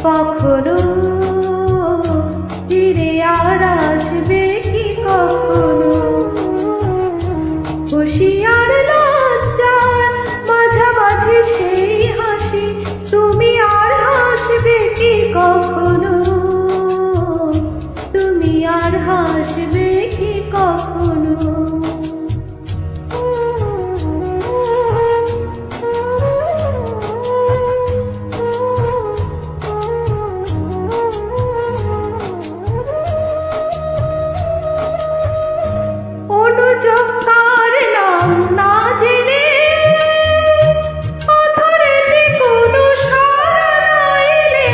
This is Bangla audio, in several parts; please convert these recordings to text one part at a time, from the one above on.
কখনো ফিরে আর আসবে কি কখনো? খুশি আর লজ্জার মাঝামাঝি সেই হাসি, তুমি আর হাসবে কি কখনো? তুমি আর হাসবে কি কখনো? অনুযোগ তার নাম না জেনে অধরেতে কোনো সাড়া এলে,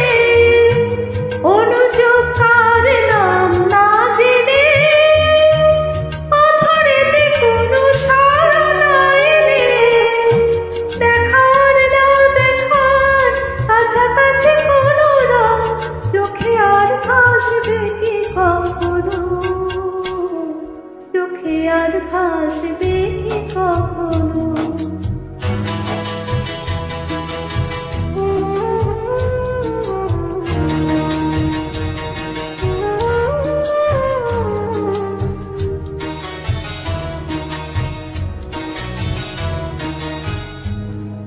অনুযোগ তার নাম না জেনে অধরেতে কোনো সাড়া এলে, দেখার না দেখার কাছাকাছি কোনো রং, চোখে আর ভাসবে কি কখনো? চোখে আর ভাসবে কি কখনো?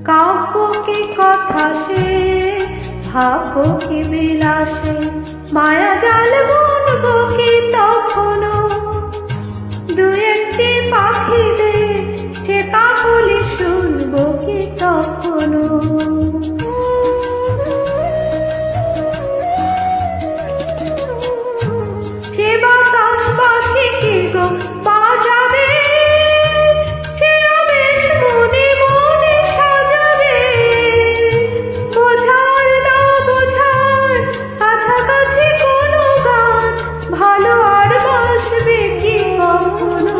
কাব্য কি কথা সে, ভাব্য কি বিলাসে, মায়া জাল বুনবো কি তখনো? দু একটি পাখিদের সে কাকলি শুনবো কি তখনো? সে বাতাস বাসি কি গো বাজাবে, সে আবেশ মনে মনে সাজাবে, বোঝার না বোঝার কাছাকাছি কোনো গান, ভালো আর বাসবে কি কখনো?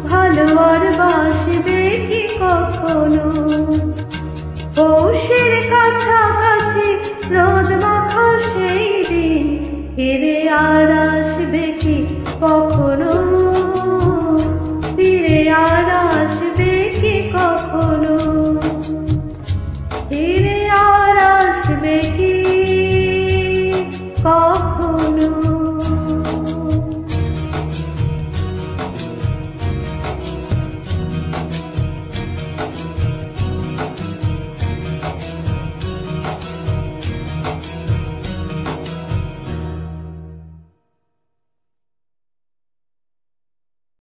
ভালো আর বাসবে কি কখনো? পৌষের কাছাকাছি রোদ মাখা সেই দিন ফিরে আর আসবে কি কখনো?